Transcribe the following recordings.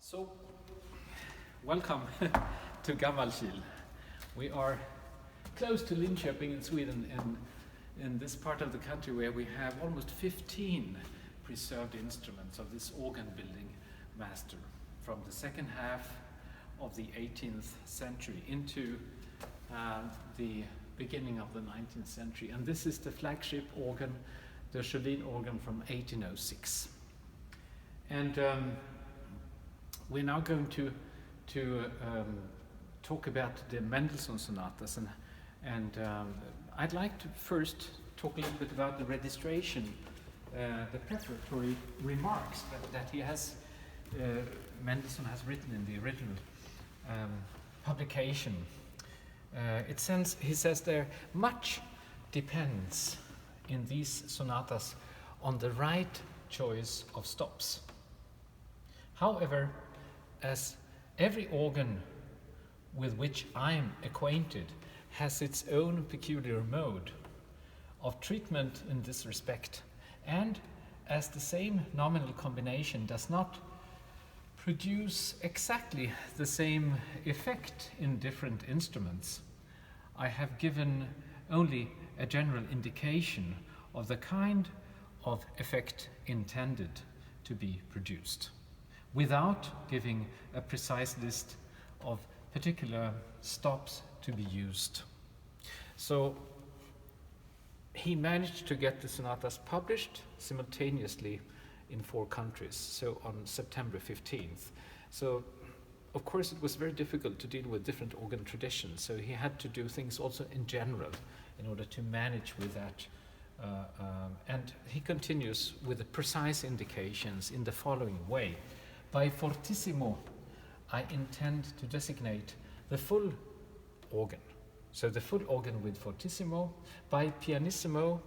So, welcome to Gammalkil. We are close to Linköping in Sweden, and in this part of the country where we have almost 15 preserved instruments of this organ building master from the second half of the 18th century into the beginning of the 19th century. And this is the flagship organ, the Schiörlin organ from 1806. And we're now going to talk about the Mendelssohn Sonatas, and I'd like to first talk a little bit about the registration, the preparatory remarks that he has, Mendelssohn has written in the original publication. He says there, much depends in these sonatas on the right choice of stops. However, as every organ with which I'm acquainted has its own peculiar mode of treatment in this respect, and as the same nominal combination does not produce exactly the same effect in different instruments, I have given only a general indication of the kind of effect intended to be produced, without giving a precise list of particular stops to be used. So he managed to get the sonatas published simultaneously in 4 countries, so on September 15th. So of course it was very difficult to deal with different organ traditions, so he had to do things also in general in order to manage with that. And he continues with the precise indications in the following way. By fortissimo, I intend to designate the full organ. So the full organ with fortissimo. By pianissimo,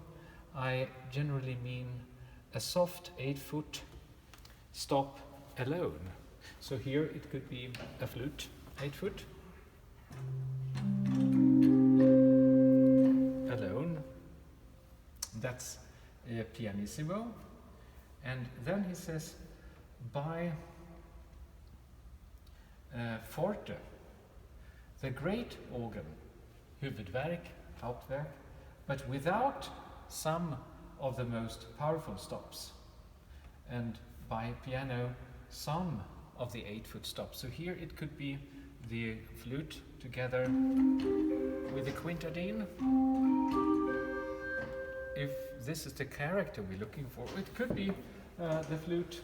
I generally mean a soft 8-foot stop alone. So here it could be a flute, 8-foot, alone. That's pianissimo. And then he says, by forte, the great organ, huvudverk, hauptverk, but without some of the most powerful stops, and by piano, some of the 8-foot stops. So here it could be the flute together with the quintadine. If this is the character we're looking for, it could be the flute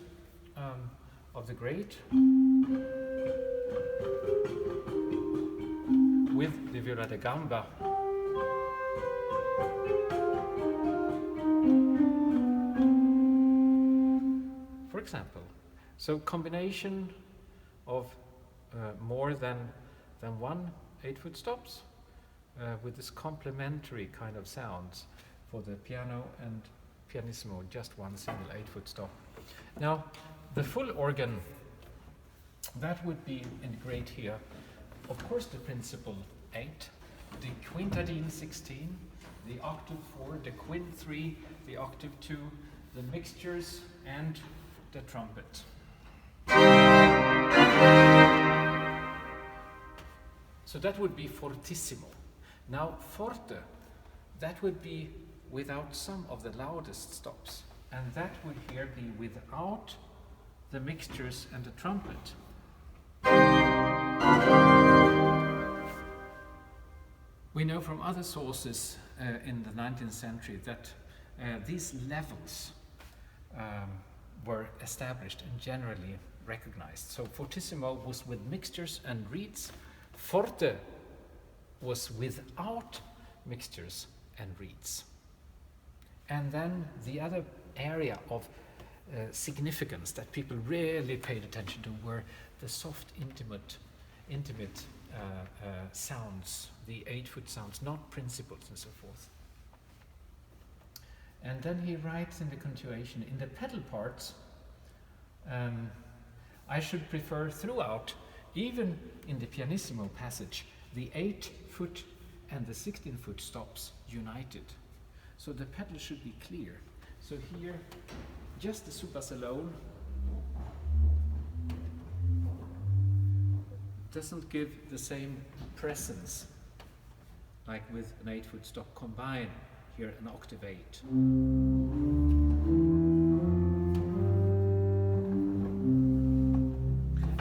of the great with the viola da gamba. For example, so combination of more than 1 8-foot stops with this complementary kind of sounds for the piano and pianissimo, just one single 8-foot stop. Now, the full organ, that would be in great here, of course, the principal 8, the quintadine 16, the octave 4, the quint 3, the octave 2, the mixtures, and the trumpet. So that would be fortissimo. Now, forte, that would be without some of the loudest stops, and that would here be without the mixtures and the trumpet. We know from other sources in the 19th century that these levels were established and generally recognized. So fortissimo was with mixtures and reeds, forte was without mixtures and reeds. And then the other area of significance that people really paid attention to were the soft, intimate sounds, the 8-foot sounds, not principals and so forth. And then he writes in the continuation, in the pedal parts, I should prefer throughout, even in the pianissimo passage, the 8-foot and the 16-foot stops united. So the pedal should be clear. So here, just the subas alone, doesn't give the same presence like with an 8-foot stop combined, here an octave 8.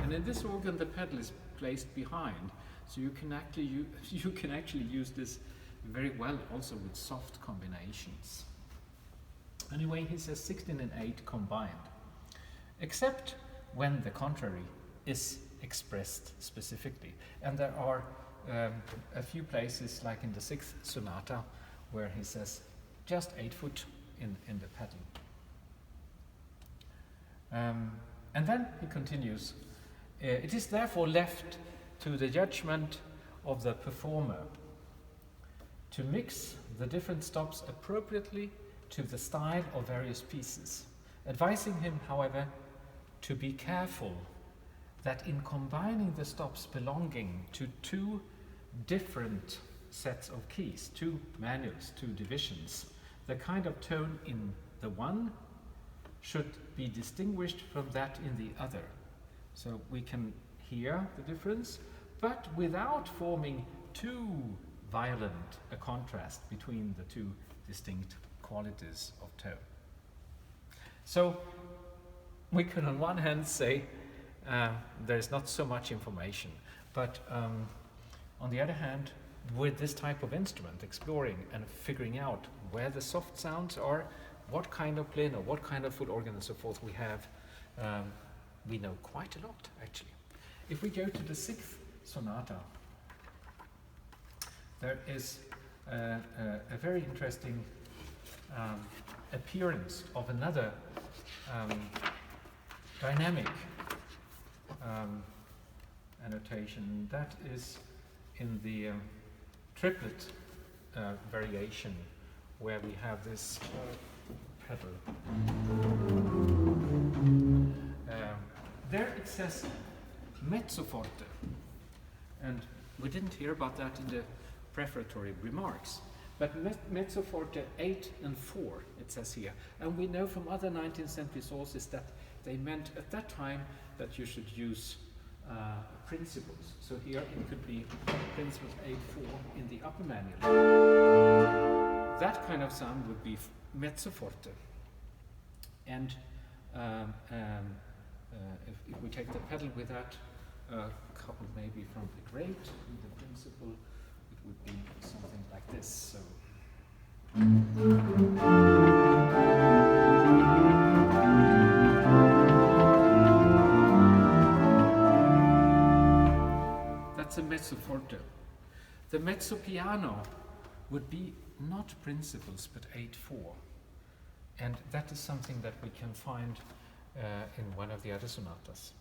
And in this organ the pedal is placed behind, so you can actually use this very well also with soft combinations. Anyway, he says 16 and 8 combined, except when the contrary is expressed specifically. And there are a few places, like in the 6th sonata, where he says just 8 foot in the pedal. And then he continues, it is therefore left to the judgment of the performer to mix the different stops appropriately to the style of various pieces, advising him, however, to be careful that in combining the stops belonging to two different sets of keys, two manuals, two divisions, the kind of tone in the one should be distinguished from that in the other. So we can hear the difference, but without forming too violent a contrast between the two distinct qualities of tone. So we can on one hand say there's not so much information, but on the other hand, with this type of instrument, exploring and figuring out where the soft sounds are, what kind of plane or what kind of foot organ and so forth we have, we know quite a lot actually. If we go to the 6th sonata, there is a very interesting appearance of another dynamic annotation. That is in the triplet variation, where we have this pedal. There it says mezzo forte, and we didn't hear about that in the prefatory remarks. But mezzo forte 8 and 4, it says here. And we know from other 19th century sources that they meant at that time that you should use principles. So here it could be principles 8-4 in the upper manual. That kind of sound would be mezzo forte. And if we take the pedal with that, coupled maybe from the great with the principal, it would be something like this. So. That's a mezzo forte. The mezzo piano would be not principals but 8-4, and that is something that we can find in one of the other sonatas.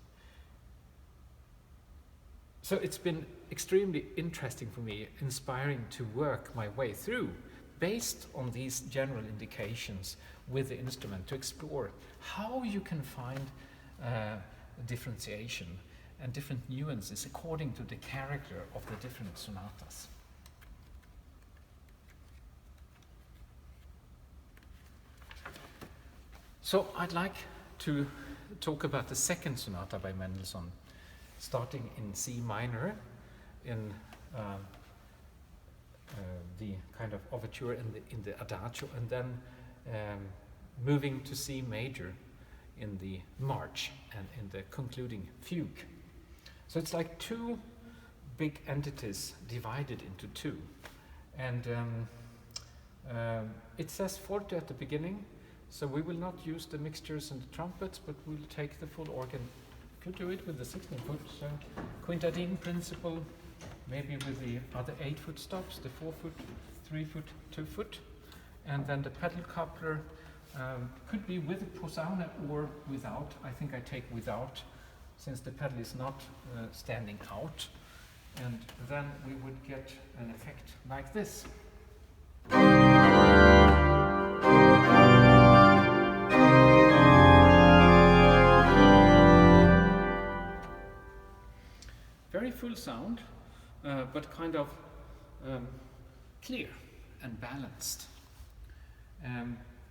So it's been extremely interesting for me, inspiring to work my way through, based on these general indications with the instrument, to explore how you can find differentiation and different nuances according to the character of the different sonatas. So I'd like to talk about the 2nd sonata by Mendelssohn, starting in C minor, in the kind of overture in the adagio, and then moving to C major in the march and in the concluding fugue. So it's like two big entities divided into two. And it says forte at the beginning, so we will not use the mixtures and the trumpets, but we'll take the full organ. Could do it with the 16-foot, so quintadine principle, maybe with the other 8-foot stops, the 4-foot, 3-foot, 2-foot, and then the pedal coupler could be with a posaune or without. I think I take without, since the pedal is not standing out, and then we would get an effect like this. Very full sound, but kind of clear and balanced.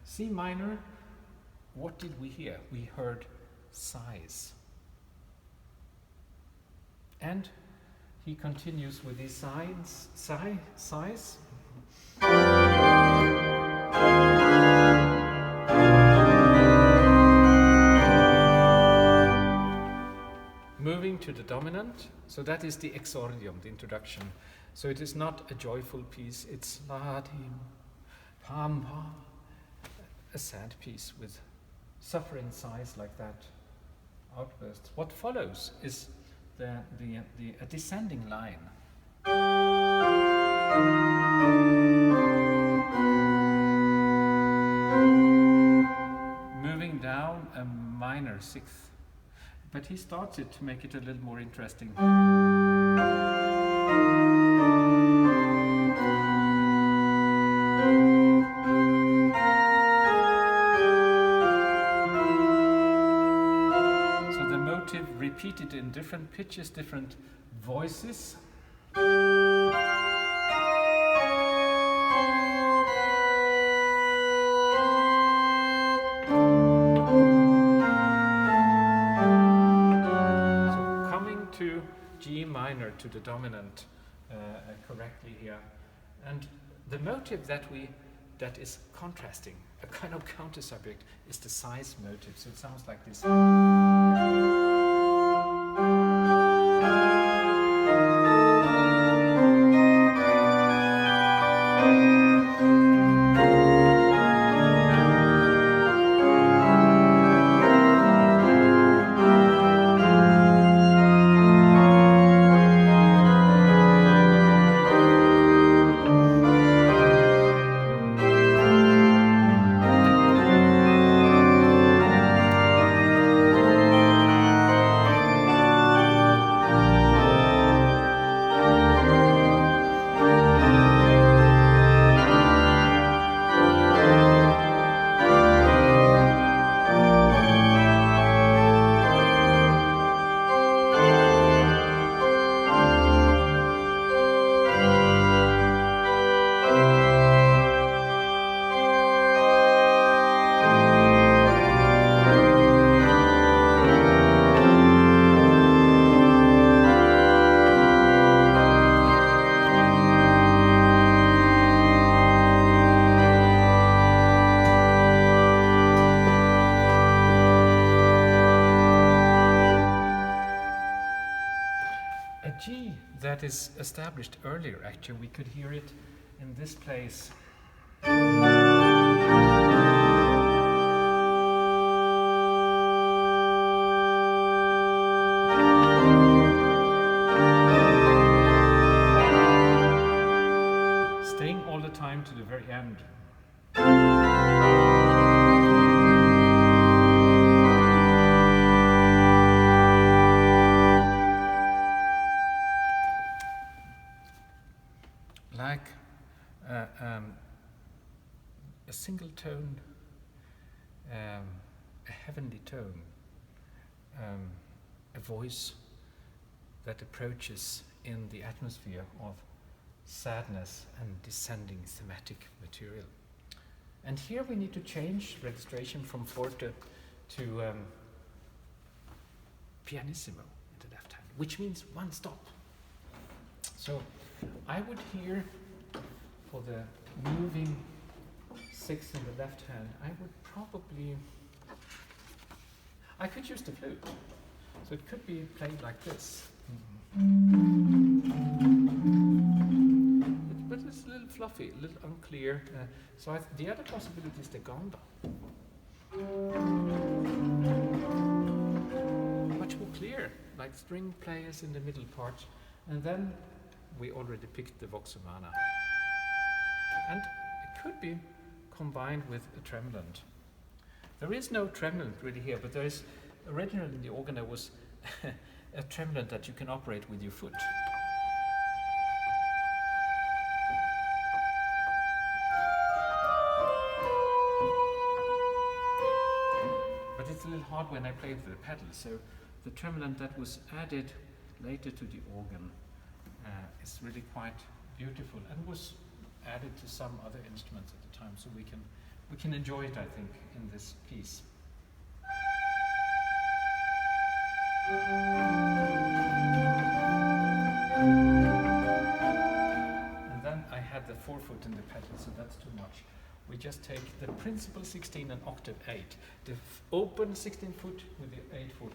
C minor, what did we hear? We heard sighs. And he continues with these sighs. Moving to the dominant, so that is the exordium, the introduction. So it is not a joyful piece, it's ladim, pampa, a sad piece with suffering sighs like that, outbursts. What follows is a descending line. Moving down a minor sixth. But he starts it to make it a little more interesting. So the motive repeated in different pitches, different voices. To G minor, to the dominant correctly here, and the motive that is contrasting, a kind of counter subject, is the size motive. So it sounds like this. That is established earlier, actually. We could hear it in this place. Staying all the time to the very end. Like a single tone, a heavenly tone, a voice that approaches in the atmosphere of sadness and descending thematic material. And here we need to change registration from forte to pianissimo in the left hand, which means one stop. So I would hear, for the moving sixth in the left hand, I could use the flute. So it could be played like this. But it's a little fluffy, a little unclear. So the other possibility is the gamba. Much more clear, like string players in the middle part. And then we already picked the voxomana. And it could be combined with a tremulant. There is no tremulant really here, but there is, originally in the organ there was a tremulant that you can operate with your foot. But it's a little hard when I play with the pedal, so the tremulant that was added later to the organ is really quite beautiful and was added to some other instruments at the time, so we can enjoy it, I think, in this piece. that's too much. We just take the principal 16 and octave 8. The open 16 foot with the 8 foot.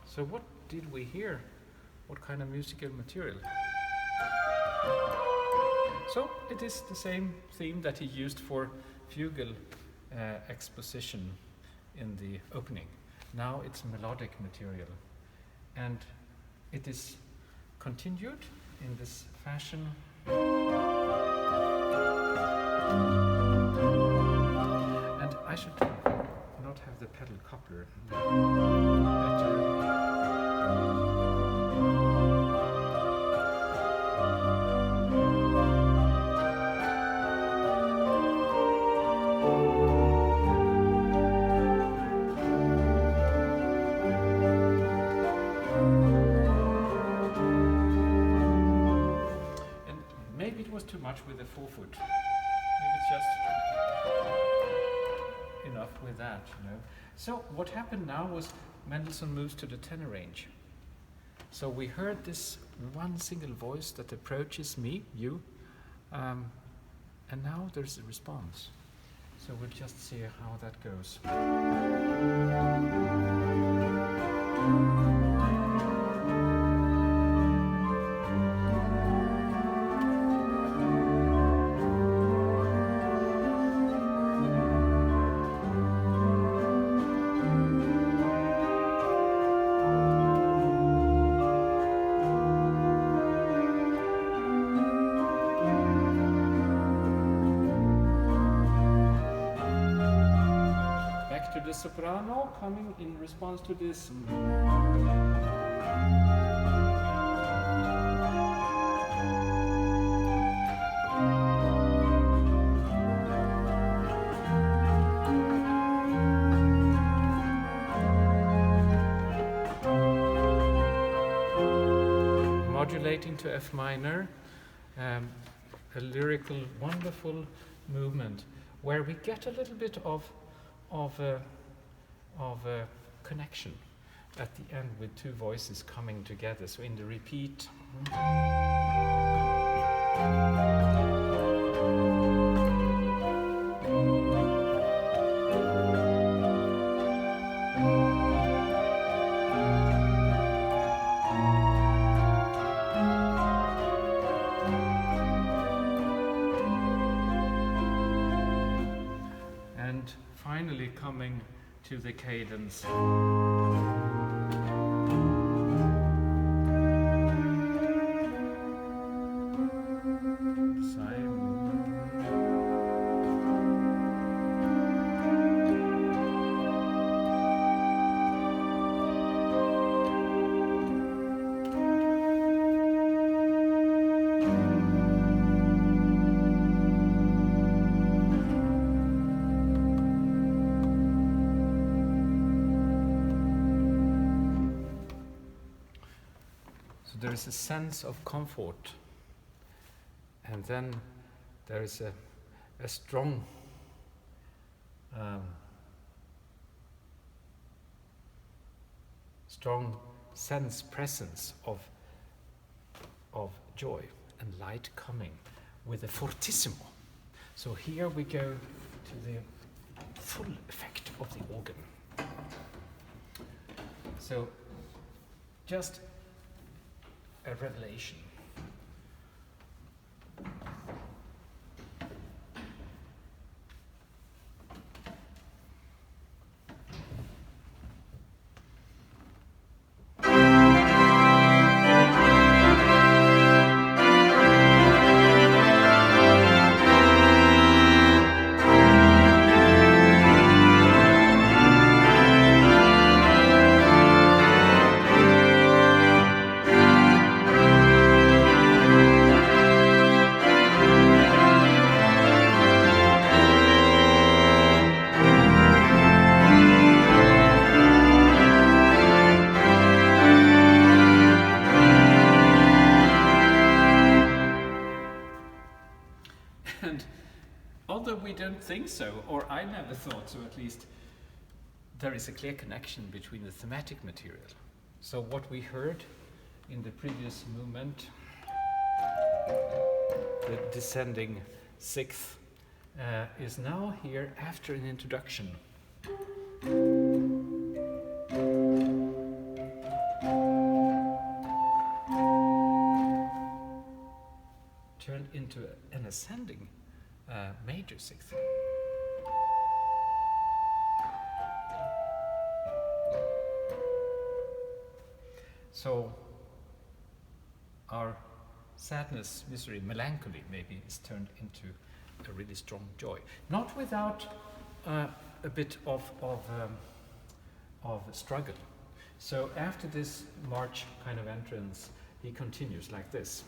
So what did we hear? What kind of musical material? So it is the same theme that he used for fugal exposition in the opening. Now it's melodic material, and it is continued in this fashion. And I should not have the pedal coupler. Better. Too much with the 4 foot. Maybe it's just enough with that, you know. So what happened now was Mendelssohn moves to the tenor range. So we heard this one single voice that approaches me, you, and now there's a response. So we'll just see how that goes. The soprano coming in response to this. Modulating to F minor, a lyrical, wonderful movement where we get a little bit of a connection at the end with two voices coming together. So in the repeat. And finally coming to the cadence. There is a sense of comfort, and then there is a strong presence of joy and light coming with a fortissimo. So here we go to the full effect of the organ. So just a revelation. think so, or I never thought so at least, there is a clear connection between the thematic material. So what we heard in the previous movement, the descending sixth, is now here after an introduction. Turned into an ascending major sixth. So our sadness, misery, melancholy maybe is turned into a really strong joy. Not without a bit of struggle. So after this march kind of entrance, he continues like this.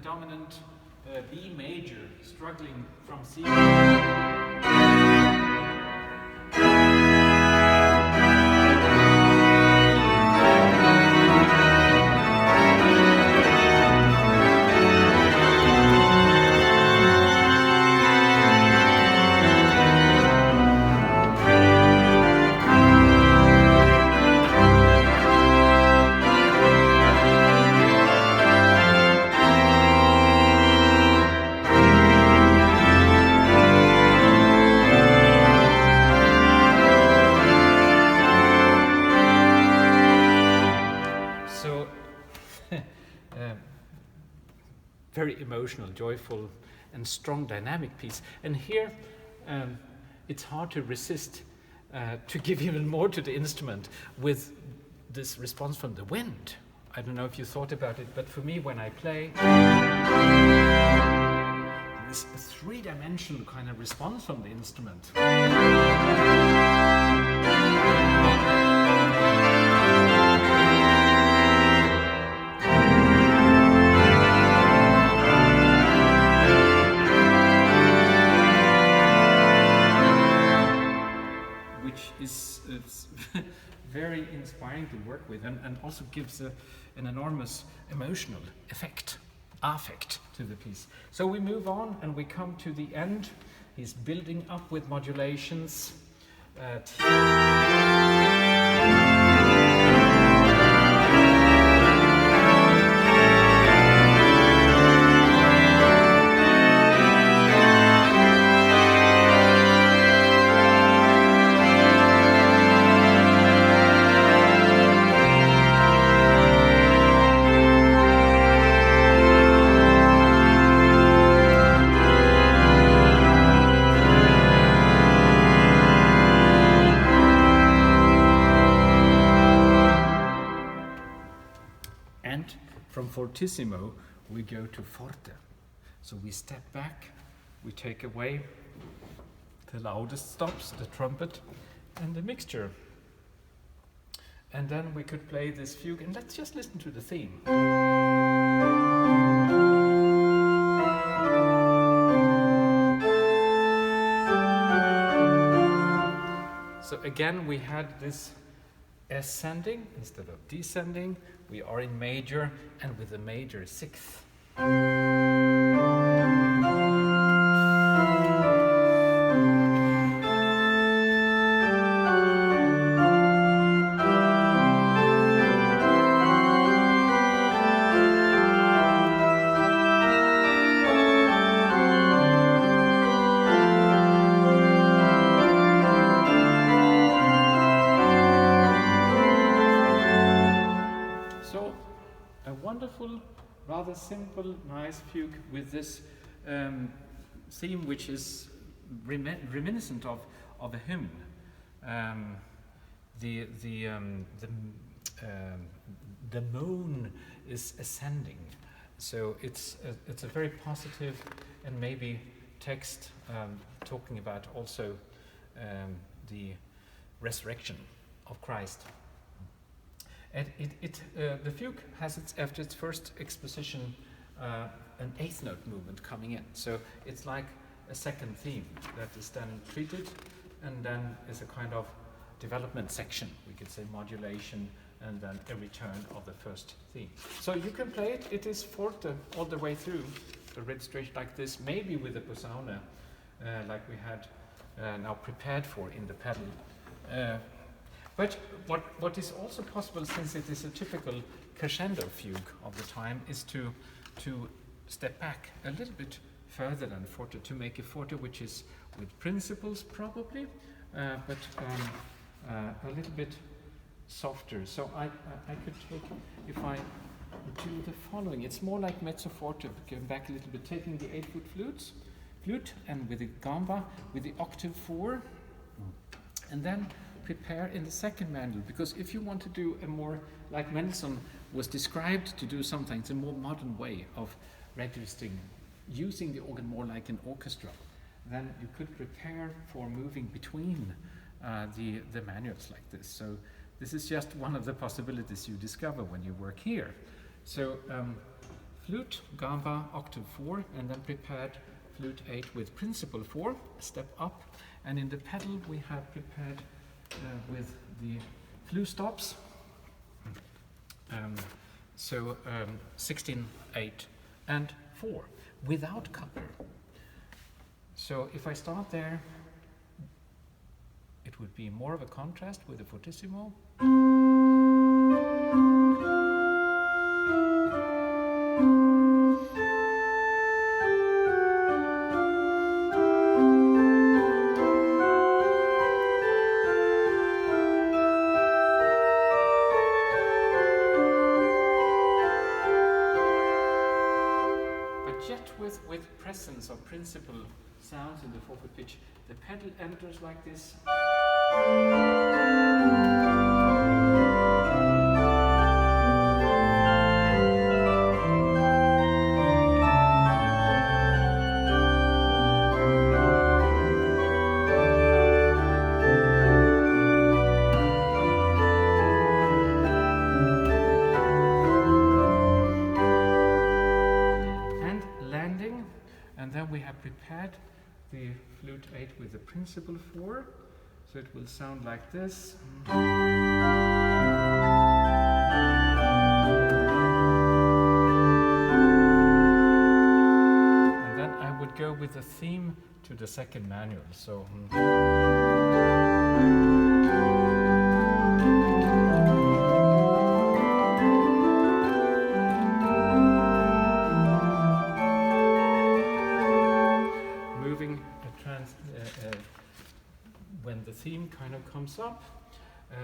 Dominant B major, struggling from C. Very emotional, joyful, and strong dynamic piece. And here, it's hard to resist to give even more to the instrument with this response from the wind. I don't know if you thought about it, but for me, when I play, there's a three-dimensional kind of response from the instrument. It's very inspiring to work with, and also gives an enormous emotional affect to the piece. So we move on and we come to the end. He's building up with modulations. From fortissimo, we go to forte. So we step back, we take away the loudest stops, the trumpet, and the mixture. And then we could play this fugue, and let's just listen to the theme. So again, we had this ascending instead of descending. We are in major, and with a major sixth. Rather simple, nice fugue with this theme, which is reminiscent of a hymn. The moan is ascending, so it's a very positive and maybe text talking about also the resurrection of Christ. And the fugue has after its first exposition an eighth note movement coming in. So it's like a second theme that is then treated, and then is a kind of development section, we could say modulation, and then a return of the first theme. So you can play it, it is forte all the way through, the registration like this, maybe with a posaune, like we had now prepared for in the pedal. But what is also possible, since it is a typical crescendo fugue of the time, is to step back a little bit further than forte, to make a forte which is with principles probably, but a little bit softer. So I could take, if I do the following, it's more like mezzo forte, going back a little bit, taking the 8-foot flute and with the gamba, with the octave 4, and then prepare in the second manual, because if you want to do a more, like Mendelssohn was described to do something, it's a more modern way of registering, using the organ more like an orchestra, then you could prepare for moving between the manuals like this. So this is just one of the possibilities you discover when you work here. So flute, gamba, octave 4, and then prepared flute 8 with principal 4, a step up, and in the pedal we have prepared with the flute stops. 16, 8, and 4 without coupler. So if I start there, it would be more of a contrast with the fortissimo. With presence of principal sounds in the 4-foot pitch, the pedal enters like this. Prepared the flute 8 with the principal 4, so it will sound like this. And then I would go with the theme to the second manual. So when the theme kind of comes up, the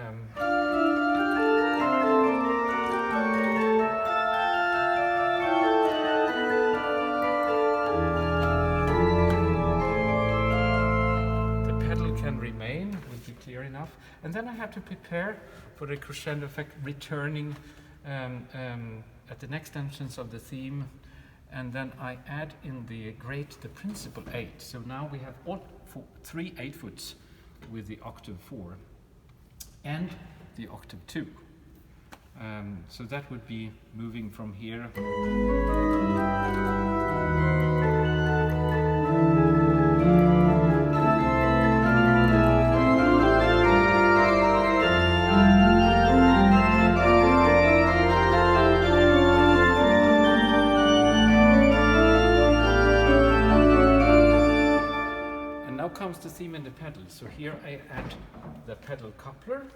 pedal can remain, will be clear enough, and then I have to prepare for the crescendo effect, returning at the next entrance of the theme, and then I add in the principal 8. So now we have all 3 8-foots with the octave 4 and the octave 2. So that would be moving from here. Comes the theme in the pedal. So here I add the pedal coupler,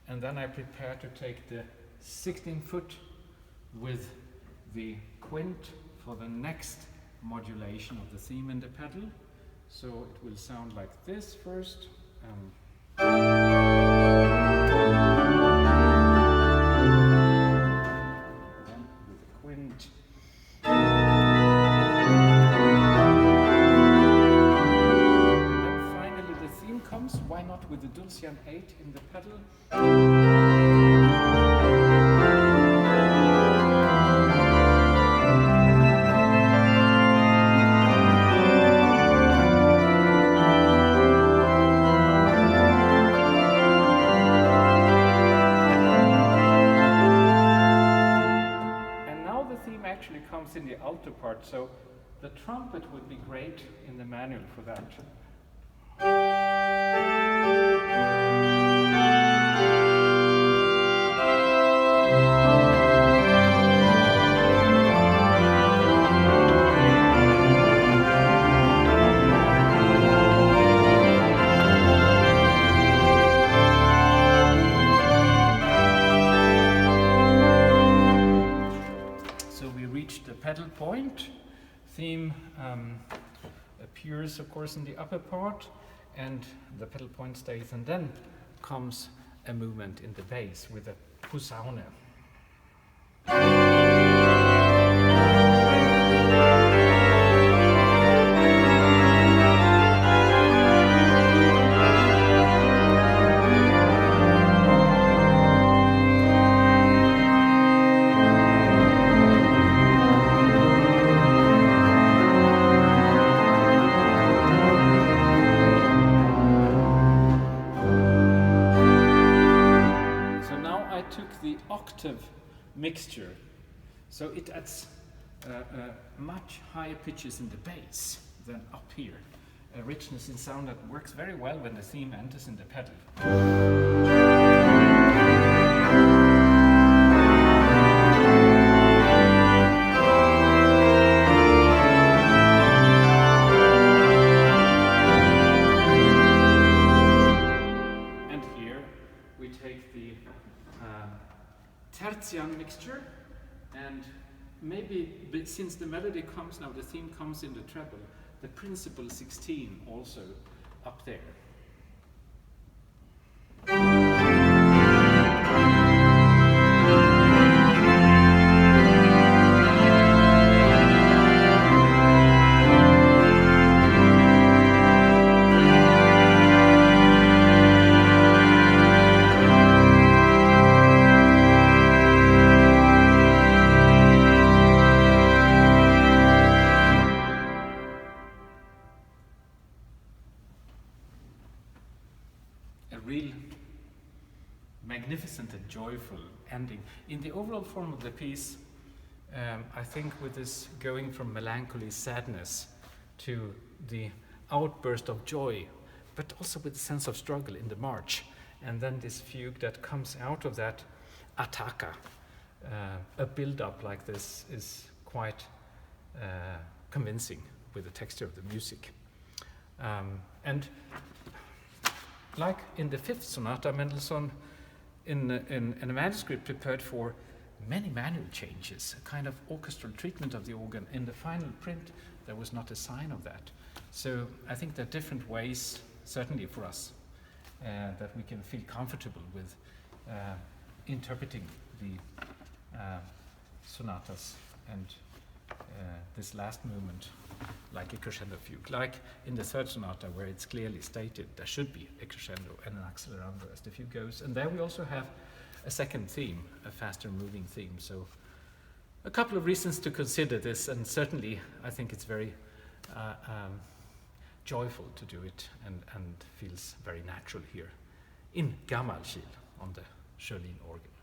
and then I prepare to take the 16-foot with the quint for the next modulation of the theme in the pedal. So it will sound like this first. Then with the quint. Why not with the Dulcian 8 in the pedal? actually comes in the alto part, so the trumpet would be great in the manual for that. Pedal point. Theme appears, of course, in the upper part, and the pedal point stays, and then comes a movement in the bass with a Posaune. Mixture, so it adds much higher pitches in the bass than up here. A richness in sound that works very well when the theme enters in the pedal. And here we take the tertian mixture, and maybe since the melody comes now, the theme comes in the treble, the principal 16 also up there. Real magnificent and joyful ending. In the overall form of the piece, I think with this going from melancholy, sadness to the outburst of joy, but also with a sense of struggle in the march, and then this fugue that comes out of that attacca, a build-up like this is quite convincing with the texture of the music. And like in the fifth sonata, Mendelssohn, in a manuscript prepared for many manual changes, a kind of orchestral treatment of the organ. In the final print, there was not a sign of that. So I think there are different ways, certainly for us, that we can feel comfortable with interpreting the sonatas and this last movement like a crescendo fugue, like in the third sonata where it's clearly stated there should be a crescendo and an accelerando as the fugue goes. And there we also have a second theme, a faster moving theme. So a couple of reasons to consider this, and certainly I think it's very joyful to do it and feels very natural here in Gammalkil on the Schiörlin organ.